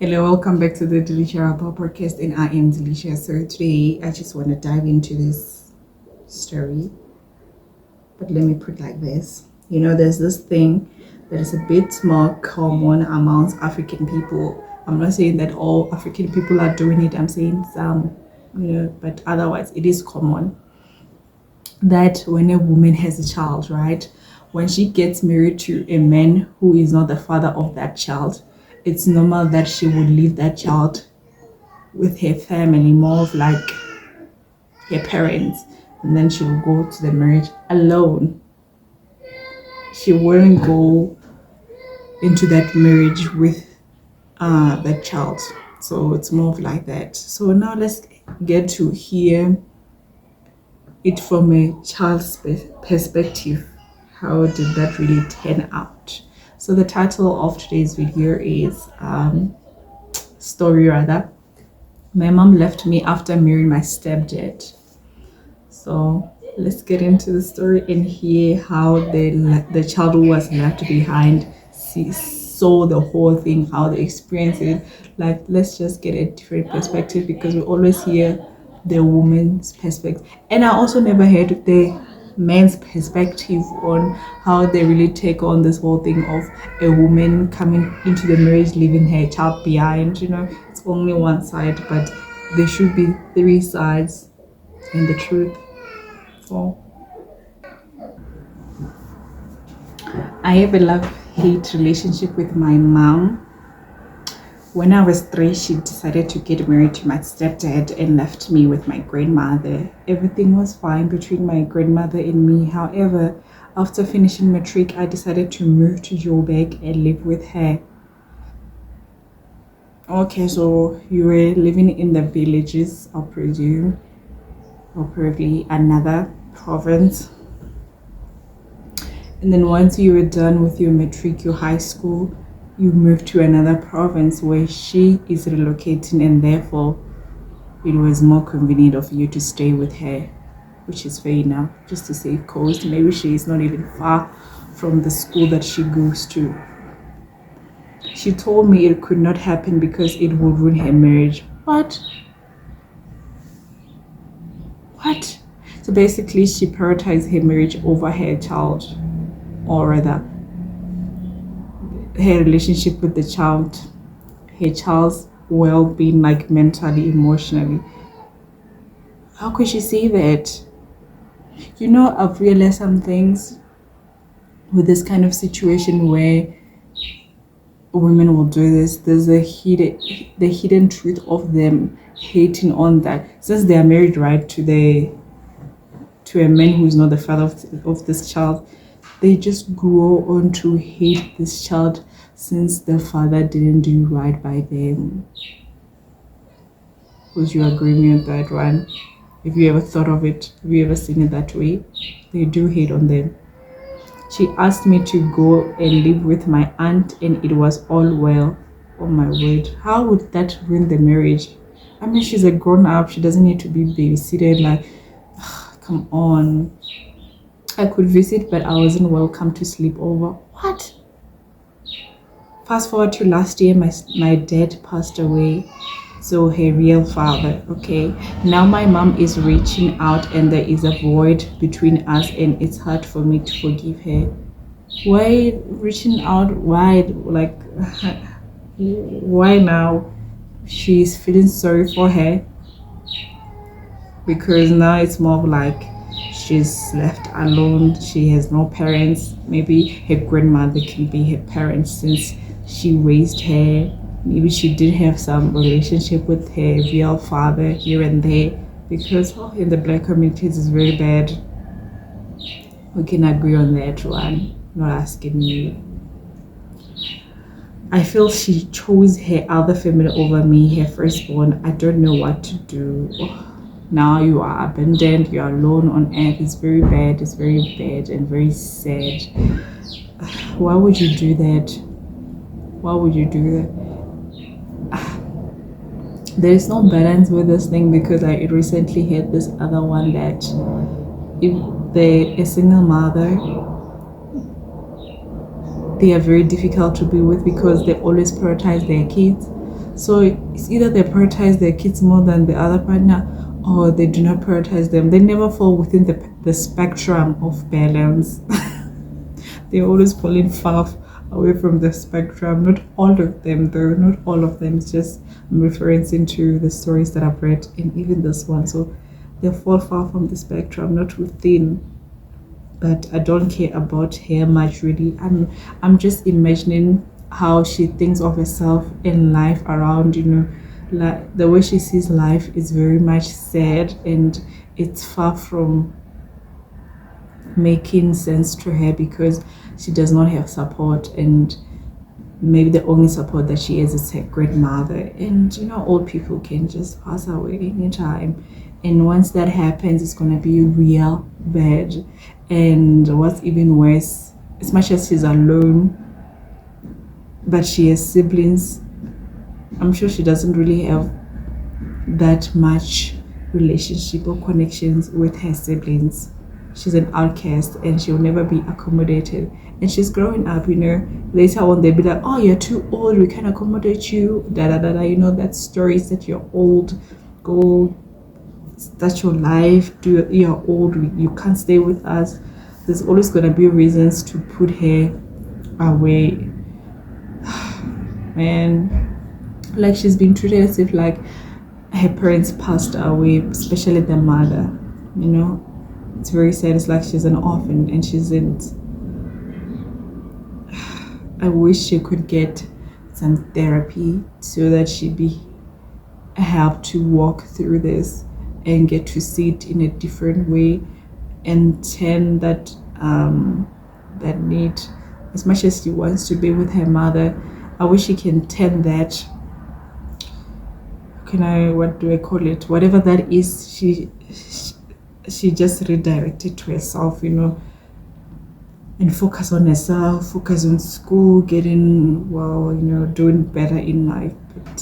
Hello, welcome back to the Delicious Apple podcast, and I am Delicious. So today I just want to dive into this story, but let me put it like this. There's this thing that is a bit more common amongst African people. I'm not saying that all African people are doing it. I'm saying some, but otherwise it is common that when a woman has a child, right, when she gets married to a man who is not the father of that child, it's normal that she would leave that child with her family, more of like her parents, and then she will go to the marriage alone. She wouldn't go into that marriage with that child. So it's more of like that. So now let's get to hear it from a child's perspective. How did that really turn out? So the title of today's video is story rather. My mom left me after marrying my stepdad. So let's get into the story and hear how the child who was left behind saw the whole thing, how they experienced it. Like, let's just get a different perspective because we always hear the woman's perspective. And I also never heard the man's perspective on how they really take on this whole thing of a woman coming into the marriage, leaving her child behind. It's only one side, but there should be three sides and the truth. So I have a love-hate relationship with my mom. When I was 3, she decided to get married to my stepdad and left me with my grandmother. Everything was fine between my grandmother and me. However, after finishing matric, I decided to move to Joburg and live with her. Okay, so you were living in the villages, I presume, or probably another province. And then once you were done with your matric, your high school, you moved to another province where she is relocating, and therefore it was more convenient of you to stay with her, which is fair enough, just to save cost. Maybe she is not even far from the school that she goes to. She told me it could not happen because it would ruin her marriage. What? So basically she prioritized her marriage over her child, or rather her relationship with the child, her child's well-being, like mentally, emotionally. How could she say that? I've realized some things with this kind of situation where women will do this. There's the hidden truth of them hating on that, since they are married, right, to a man who is not the father of this child. They just go on to hate this child since the father didn't do right by them. Would you agree with me on that one? Have you ever thought of it? Have you ever seen it that way? They do hate on them. She asked me to go and live with my aunt, and it was all well. Oh my word. How would that ruin the marriage? I mean, she's a grown up. She doesn't need to be babysitted. Like, come on. I could visit, but I wasn't welcome to sleep over. What? Fast forward to last year, my dad passed away. So her real father, okay? Now my mom is reaching out and there is a void between us, and it's hard for me to forgive her. Why reaching out? Why? Like, why now? She's feeling sorry for her because now it's more of like she's left alone. She has no parents. Maybe her grandmother can be her parents since she raised her. Maybe she did have some relationship with her real father here and there, because in the black communities it's very bad. We can agree on that one. Not asking you. I feel she chose her other family over me, her firstborn. I don't know what to do. Now you are abandoned, you are alone on earth. It's very bad, and very sad. Why would you do that? Why would you do that? There's no balance with this thing, because I recently had this other one that if they're a single mother, they are very difficult to be with because they always prioritize their kids. So it's either they prioritize their kids more than the other partner, or they do not prioritize them. They never fall within the spectrum of balance. They're always falling far away from the spectrum. Not all of them, though. Not all of them. It's just I'm referencing to the stories that I've read, and even this one. So they fall far from the spectrum, not within. But I don't care about her much, really. I'm just imagining how she thinks of herself and life around, like the way she sees life is very much sad, and it's far from making sense to her because she does not have support, and maybe the only support that she has is her grandmother. And old people can just pass away anytime, and once that happens, it's gonna be real bad. And what's even worse, as much as she's alone but she has siblings, I'm sure she doesn't really have that much relationship or connections with her siblings. She's an outcast and she'll never be accommodated. And she's growing up, later on they'll be like, oh, you're too old, we can't accommodate you, da da da da, that stories that you're old, go, that's your life, you're old, you can't stay with us. There's always going to be reasons to put her away. Man, like she's been treated as if like her parents passed away, especially the mother. It's very sad. It's like she's an orphan and she isn't. I wish she could get some therapy so that she'd be helped to walk through this and get to see it in a different way, and turn that need, as much as she wants to be with her mother, I wish she can turn that, what do I call it, whatever that is, she just redirected to herself, and focus on herself, focus on school, getting well, doing better in life. But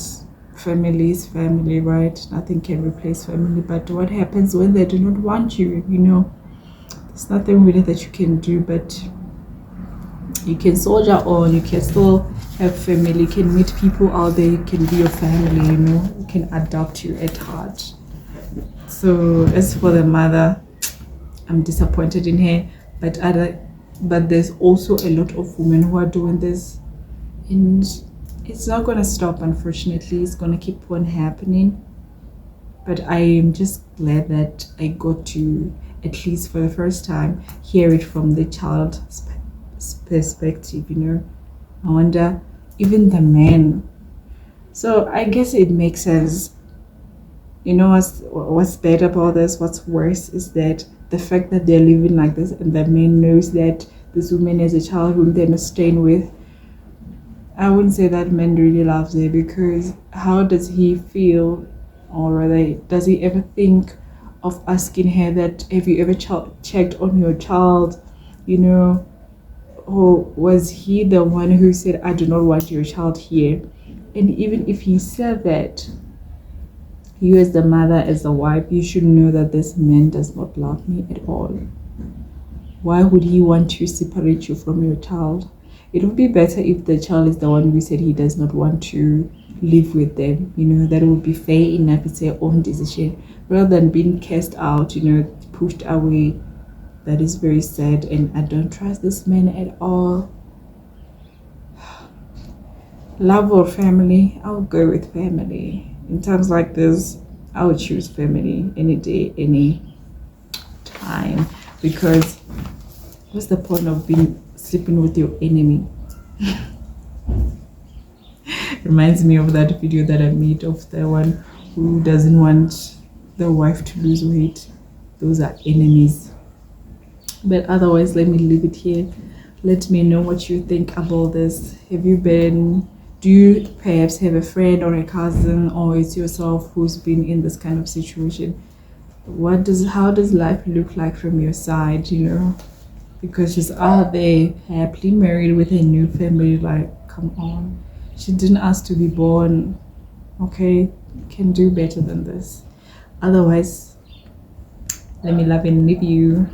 family is family, right? Nothing can replace family. But what happens when they do not want you? There's nothing really that you can do, but you can soldier on. You can still have family. You can meet people out there. You can be your family. You can adopt you at heart. So as for the mother, I'm disappointed in her. But there's also a lot of women who are doing this, and it's not gonna stop. Unfortunately, it's gonna keep on happening. But I am just glad that I got to, at least for the first time, hear it from the child's perspective. I wonder, even the men. So I guess it makes sense. What's bad about this, what's worse, is that the fact that they're living like this and the man knows that this woman is a child whom they're not staying with. I wouldn't say that man really loves her, because how does he feel, or rather, does he ever think of asking her that, have you ever checked on your child, or was he the one who said, I do not want your child here? And even if he said that, you as the mother, as the wife, you should know that this man does not love me at all. Why would he want to separate you from your child? It would be better if the child is the one who said he does not want to live with them. That would be fair enough. It's their own decision, rather than being cast out, pushed away. That is very sad, and I don't trust this man at all. Love or family? I would go with family. In times like this, I would choose family any day, any time, because what's the point of sleeping with your enemy? Reminds me of that video that I made of the one who doesn't want the wife to lose weight. Those are enemies. But otherwise, let me leave it here. Let me know what you think about this. Do you perhaps have a friend or a cousin, or it's yourself who's been in this kind of situation? How does life look like from your side, Because she's out there happily married with a new family. Like, come on. She didn't ask to be born. Okay? Can do better than this. Otherwise, let me love and leave you.